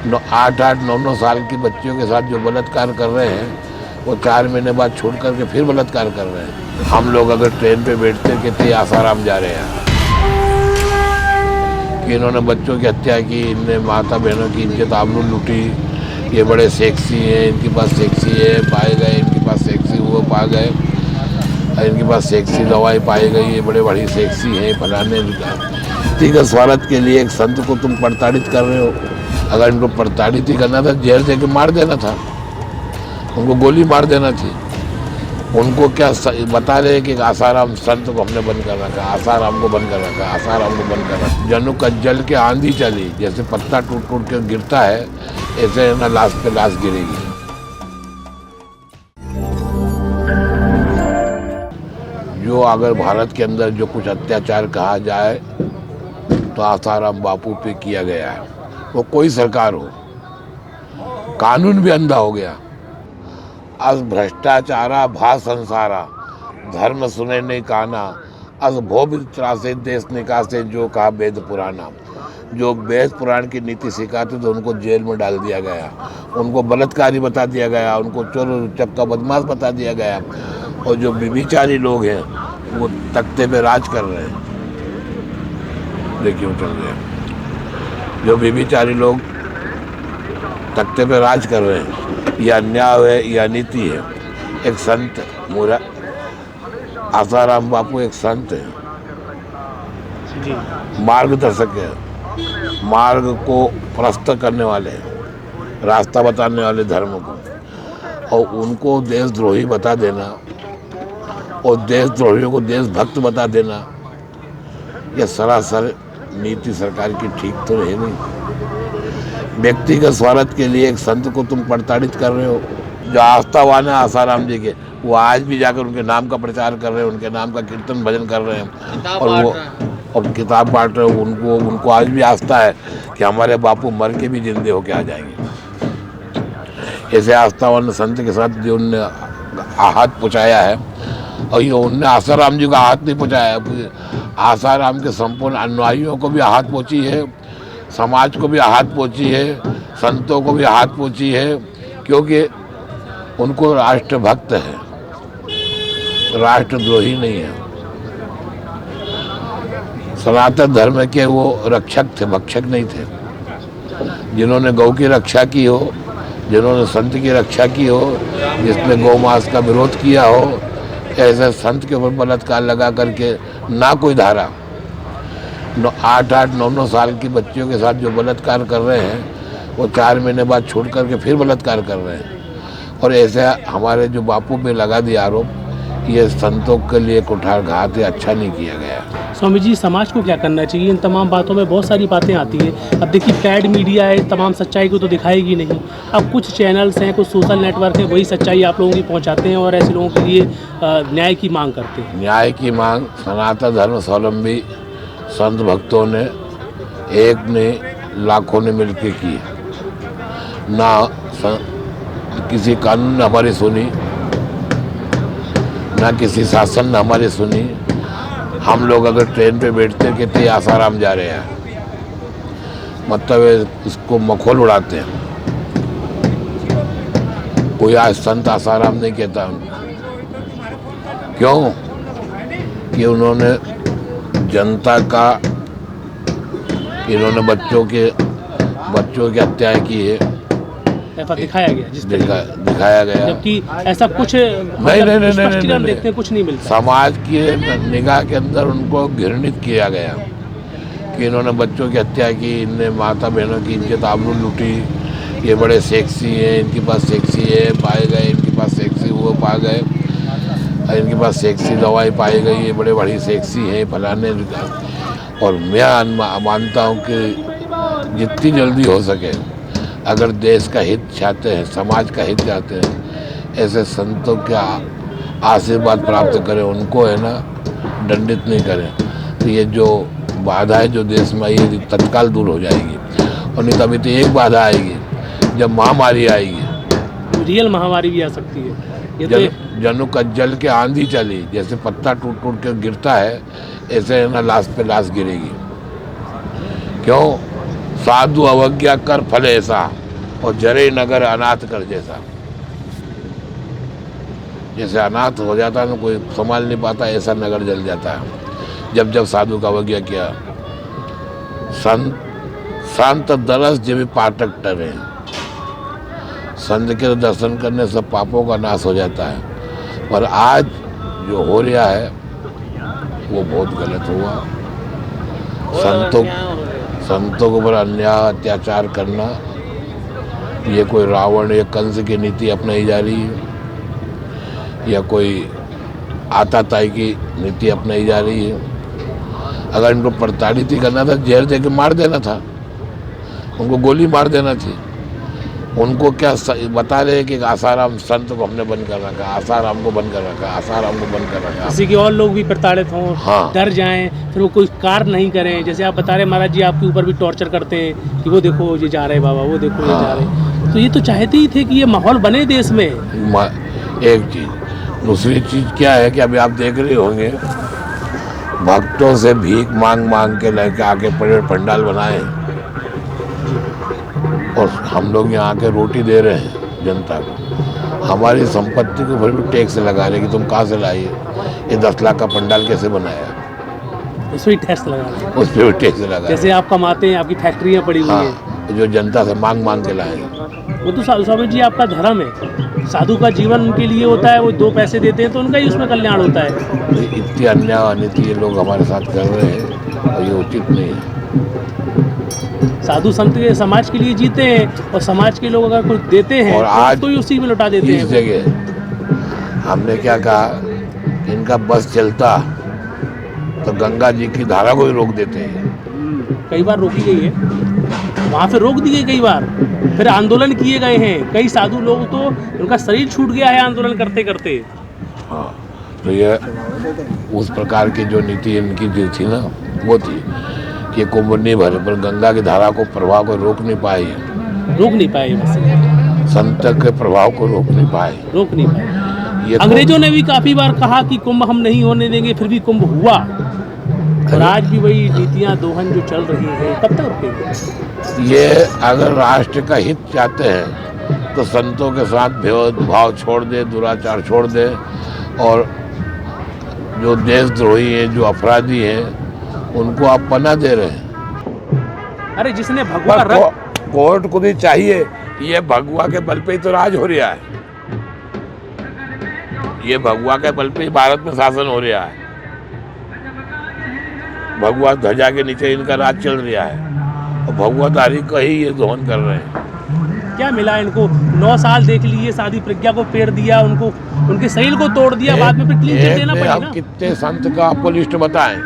8-8, 9-9 साल की बच्चियों के साथ जो बलात्कार कर रहे हैं वो 4 महीने बाद छोड़ करके फिर बलात्कार कर रहे हैं। हम लोग अगर ट्रेन पे बैठते कहते आसाराम जा रहे हैं कि इन्होंने बच्चों की हत्या की, इनने माता बहनों की इज्जत आबरू लूटी, ये बड़े सेक्सी हैं, इनके पास सेक्सी है पाए गए, इनके पास सेक्सी वो पा गए, इनके पास सेक्सी दवाई पाई गई, ये बड़े बड़ी सेक्सी हैं फलाने। व्यक्तिगत स्वार्थ के लिए एक संत को तुम प्रताड़ित कर रहे हो। अगर इनको प्रताड़ित ही करना था जेल दे के मार देना था, उनको गोली मार देना थी। उनको क्या बता रहे कि आसाराम संत को हमने बंद कर रखा, आसाराम को बंद कर रखा, आसाराम को बंद कर रखा। जनु का जल के आंधी चली, जैसे पत्ता टूट टूट के गिरता है ऐसे ना लाश पे लाश गिरेगी। जो अगर भारत के अंदर जो कुछ अत्याचार कहा जाए तो आसाराम बापू पे किया गया है। वो कोई सरकार हो, कानून भी अंधा हो गया। अस भ्रष्टाचारा भा संसारा, धर्म सुने नहीं काना, अस भोग त्रासे देश निकासे, जो कहा वेद पुराना। जो वेद पुराण की नीति सिखाते तो उनको जेल में डाल दिया गया, उनको बलात्कारी बता दिया गया, उनको चोर चक्का बदमाश बता दिया गया। और जो व्यभिचारी लोग हैं वो तख्ते पे राज कर रहे हैं। देखिए चल रहे हैं जो व्यभिचारी लोग तख्ते पे राज कर रहे हैं, यह अन्याय है, यह नीति है। एक संत मोरा आसाराम बापू एक संत है, मार्गदर्शक है, मार्ग को प्रस्तुत करने वाले, रास्ता बताने वाले धर्म को। और उनको देशद्रोही बता देना और देशद्रोहियों को देशभक्त बता देना, यह सरासर नीति सरकार की ठीक तो है नहीं। व्यक्तिगत स्वार्थ के लिए एक संत को तुम प्रताड़ित कर रहे हो। जो आस्थावान है आसाराम जी के, वो आज भी जाकर उनके नाम का प्रचार कर रहे हैं, उनके नाम का कीर्तन भजन कर रहे हैं और वो और किताब बांट रहे हो। उनको आज भी आस्था है कि हमारे बापू मर के भी जिंदे होके आ जाएंगे। ऐसे आस्थावान संत के साथ जो उनने आहत पहुँचाया है, और ये उनने आसाराम जी को आहत नहीं पहुँचाया, आसाराम के संपूर्ण अनुयायियों को भी आहत पहुँची है, समाज को भी आहत पहुँची है, संतों को भी आहत पहुँची है, क्योंकि उनको राष्ट्रभक्त है, राष्ट्रद्रोही नहीं है। सनातन धर्म के वो रक्षक थे, भक्षक नहीं थे। जिन्होंने गौ की रक्षा की हो, जिन्होंने संत की रक्षा की हो, जिसने गौ मांस का विरोध किया हो, ऐसे संत के ऊपर बलात्कार लगा करके ना कोई धारा। 8-8, 9-9 साल की बच्चियों के साथ जो बलात्कार कर रहे हैं वो 4 महीने बाद छोड़ करके फिर बलात्कार कर रहे हैं। और ऐसे हमारे जो बापू पे लगा दिया आरोप, ये संतों के लिए कुठारघात है, अच्छा नहीं किया गया। स्वामी जी, समाज को क्या करना चाहिए? इन तमाम बातों में बहुत सारी बातें आती हैं। अब देखिए पैड मीडिया है, तमाम सच्चाई को तो दिखाएगी नहीं। अब कुछ चैनल्स हैं, कुछ सोशल नेटवर्क हैं, वही सच्चाई आप लोगों की पहुंचाते हैं और ऐसे लोगों के लिए न्याय की मांग करते हैं। न्याय की मांग सनातन धर्म स्वावलंबी संत भक्तों ने, एक ने लाखों ने मिलकर की। ना किसी कानून ने हमारी सुनी, ना किसी शासन ने हमारी सुनी। हम लोग अगर ट्रेन पे बैठते कहते आसाराम जा रहे हैं, मतलब इसको मखौल उड़ाते हैं। कोई आज संत आसाराम नहीं कहता। क्यों? कि उन्होंने जनता का, इन्होंने बच्चों की हत्याएं की है, दिखाया गया, जिस दिखाया गया। जबकि ऐसा कुछ नहीं, देखते कुछ नहीं मिलता। समाज की निगाह के अंदर उनको घृणित किया गया कि इन्होंने बच्चों की हत्या की, इनने माता बहनों की इज्जत आबरू लूटी, ये बड़े सेक्सी हैं, इनके पास सेक्सी है पाए गए, इनके पास सेक्सी वो पा गए, इनके पास सेक्सी दवाई पाई गई, ये बड़े बड़ी सेक्सी हैं फलाने। और मैं मानता हूँ कि जितनी जल्दी हो सके, अगर देश का हित चाहते हैं, समाज का हित चाहते हैं, ऐसे संतों का आशीर्वाद प्राप्त करें, उनको है ना दंडित नहीं करें, तो ये जो बाधा है जो देश में आई है तत्काल दूर हो जाएगी। और नहीं तो अभी तो एक बाधा आएगी, जब महामारी आएगी, रियल महामारी भी आ सकती है। ये जनु का जल के आंधी चली, जैसे पत्ता टूट टूट के गिरता है ऐसे है ना लाश पे लाश गिरेगी। क्यों? साधु अवज्ञा कर फल ऐसा, और जरे नगर अनाथ कर जैसा। जैसे अनाथ हो जाता है ना, कोई संभाल नहीं पाता, ऐसा नगर जल जाता है जब जब साधु का अवज्ञा किया। संत दरस जब पाठक टरे, संत के दर्शन करने सब पापों का नाश हो जाता है। पर आज जो हो रहा है वो बहुत गलत हुआ। संतों के ऊपर अन्याय अत्याचार करना, ये कोई रावण या कंस की नीति अपनाई जा रही है, या कोई आताताई की नीति अपनाई जा रही है। अगर इनको प्रताड़ित ही करना था, जहर दे के मार देना था, उनको गोली मार देना थी। उनको क्या बता रहे हैं कि आसाराम संत को हमने बंद कर रखा, आसाराम को बंद कर रखा, आसाराम को बंद कर रखा। किसी के और लोग भी प्रताड़ित हों, हाँ। डर जाएं, फिर वो कोई कार्य नहीं करें। जैसे आप बता रहे महाराज जी आपके ऊपर भी टॉर्चर करते हैं कि वो देखो ये जा रहे बाबा, वो देखो ये जा रहे। तो ये तो चाहते ही थे कि ये माहौल बने देश में। एक चीज़। दूसरी चीज़ क्या है कि अभी आप देख रहे होंगे, भक्तों से भीख मांग मांग के लेके आके बड़े पंडाल बनाए, और हम लोग यहाँ आके रोटी दे रहे हैं जनता को। हमारी संपत्ति को फिर भी टैक्स लगा रहे कि तुम कहाँ से लाए, ये 10 लाख का पंडाल कैसे बनाया, उस पर टैक्स लगा रहे हैं। उस पर भी टैक्स लगा। जैसे आप कमाते हैं, आपकी फैक्ट्रियाँ पड़ी हुई हैं, जो जनता से मांग मांग के लाए। वो तो स्वामी जी आपका धर्म है। साधु का जीवन उनके लिए होता है, वो 2 पैसे देते हैं तो उनका ही उसमें कल्याण होता है। इतनी अन्याय अनिति ये लोग हमारे साथ कर रहे हैं, और ये उचित नहीं है। साधु संत के समाज के लिए जीते हैं, और समाज के लोग अगर कुछ देते हैं और तो आज उसको ही उसी में लौटा देते हैं। इस जगह हमने क्या कहा, इनका बस चलता तो गंगा जी की धारा को ही रोक देते हैं। कई बार रोकी गई है, वहाँ पे रोक दी गई कई बार, फिर आंदोलन किए गए हैं। कई साधु लोग तो उनका शरीर छूट गया है आंदोलन करते करते। हाँ, तो ये उस प्रकार की जो नीति इनकी जो थी ना, वो थी कि कुंभ नहीं भरे, पर गंगा की धारा को प्रभाव को रोक नहीं पाए, बस संत के प्रभाव को रोक नहीं पाए। ये अंग्रेजों ने भी काफी बार कहा कि कुंभ हम नहीं होने देंगे, फिर भी कुंभ हुआ। और आज भी वही नीतियाँ दोहन जो चल रही है, कब तक रुकेगी? ये अगर राष्ट्र का हित चाहते हैं तो संतों के साथ भेदभाव छोड़ दे, दुराचार छोड़ दे, और जो देशद्रोही हैं, जो अपराधी हैं, उनको आप पनाह दे रहे हैं। अरे जिसने भगवा का कोर्ट को भी चाहिए, ये भगवा के बल पे ही तो राज हो रहा है, ये भगवा के बल पे ही भारत में शासन हो रहा है। भगवा ध्वजा के नीचे इनका राज चल रहा है, और भगवाधारी का ही ये दोहन कर रहे हैं। क्या मिला इनको? 9 साल देख लिए, शादी प्रज्ञा को पेड़ दिया, उनको उनके शरीर को तोड़ दिया, बाद में फिर क्लीन चिट देना पड़ा ना। कितने संत का आपको लिस्ट बताएं?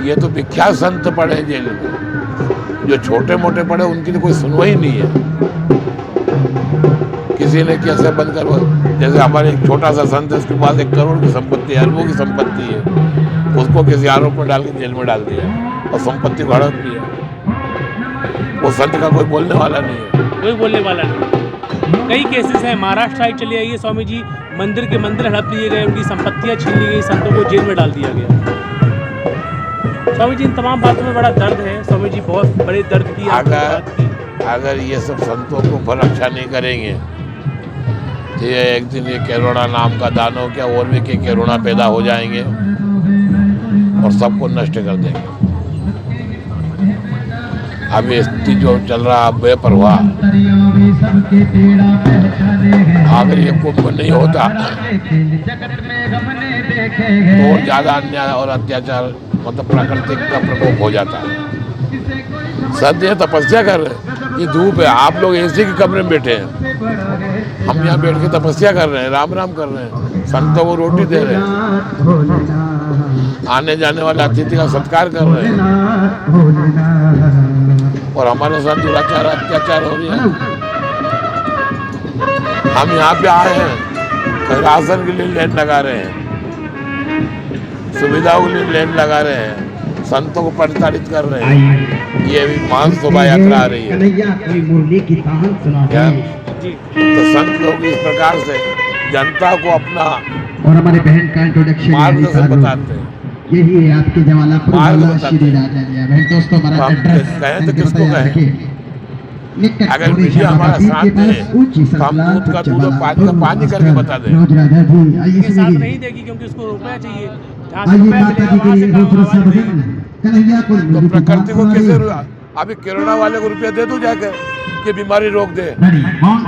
ये तो विख्यात संत पड़े जेल में, जो छोटे मोटे पड़े उनकी तो कोई सुनवाई नहीं है। किसी ने कैसे बंद करवा, जैसे हमारे एक छोटा सा संत है, उसके पास 1 करोड़ की संपत्ति है, अरबों की संपत्ति है, उसको किसी आरोप में डाल के जेल में डाल दिया और संपत्ति को हड़प लिया। वो संत का कोई बोलने वाला नहीं है, कोई बोलने वाला नहीं। कई केसेस हैं, महाराष्ट्र साइड चले आइए स्वामी जी, मंदिर के मंदिर हड़प लिए गए, उनकी संपत्तियां छीन ली गई, संतों को जेल में डाल दिया गया। स्वामी जी इन तमाम बातों में बड़ा दर्द है। स्वामी जी बहुत बड़े दर्द की अगर ये सब संतों को ऊपर रक्षा नहीं करेंगे तो ये एक दिन ये कैरोना नाम का दानव क्या और भी के कैरोना पैदा हो जाएंगे और सबको नष्ट कर देंगे। अब ये स्थिति जो चल रहा बेपरवाह, अगर ये कुंभ नहीं होता तो ज़्यादा अन्याय और अत्याचार, मतलब प्राकृतिक का प्रकोप हो जाता है। संत ये तपस्या कर रहे हैं, ये धूप है, आप लोग एसी के कमरे में बैठे हैं, हम यहाँ बैठ के तपस्या कर रहे हैं, राम राम कर रहे हैं, संतों को रोटी दे रहे हैं, आने जाने वाले अतिथि का सत्कार कर रहे हैं, और हमारे साथ दुराचार अत्याचार हो रही है। हम यहाँ पे आए हैं, राशन के लिए लाइन लगा रहे हैं, सुविधाओं के लिए लाइन लगा रहे हैं, संतों को प्रताड़ित कर रहे हैं। ये भी महान शोभा यात्रा आ रही है। तो संत लोग इस प्रकार से जनता को अपना और हमारे बहन का इंट्रोडक्शन मार्गदर्शन बताते हैं। यही है आपके जवाला मार्ग फुलवाला बताते श्री हैं। राजा जी। भाई दोस्तों हमारा हम एड्रेस कहें तो किसको कहें? निकट अगर थोड़ी मीडिया शाह हमारा नदी साथ के दे पास ऊंची तो हम संतलाल दूध का दूध और जवाला पानी का पानी करके बता दें। रोज राजा जी आइए के साथ सुनिए, नहीं देगी क्योंकि उसको रुपया चाहिए, जहाँ से आइए रुपया माता मिलेगा जी के वहाँ से लिए काम रोज रसा आवाज भजन देगी। कन्हैया को तो मेरी प्रकृति को दुकान कैसे हमारी। अभी कोरोना वाले को रुपया दे दूं जाकर कि बीमारी रोक दे। Ready, one,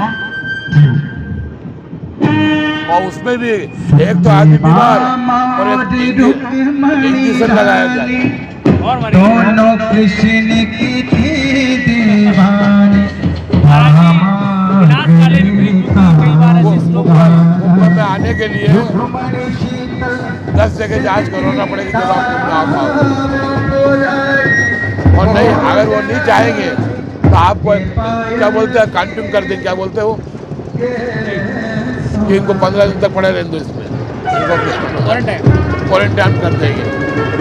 two. और उसमें भी एक तो आदमी बीमार और एक इंजेक्शन लगाया जाए। और मरी दोनों कृष्ण की थी दीवानी विनाशकाले विपरीत बुद्धि कई बार वो ऐसे श्लोक कुंभ में आने के लिए 10 जगह जांच करवाना पड़ेगी जब आप कुंभ में आ पाओ। और नहीं, अगर वो नहीं चाहेंगे तो आपको क्या बोलते हैं, कांटिंग कर दें, क्या बोलते हो कि इनको 15 दिन तक पड़े रहने दो, इसमें इनको क्वारंटाइन क्वारंटाइन कर देंगे।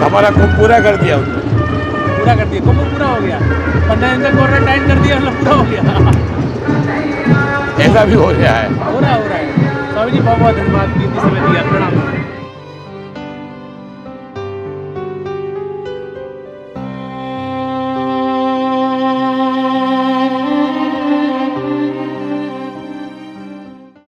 हमारा कुंभ पूरा कर दिया उन्होंने। पूरा कर दिया, कुंभ पूरा हो गया, 15 दिन तक क्वारंटाइन कर दिया, मतलब पूरा हो गया। ऐसा भी हो रहा है। हो रहा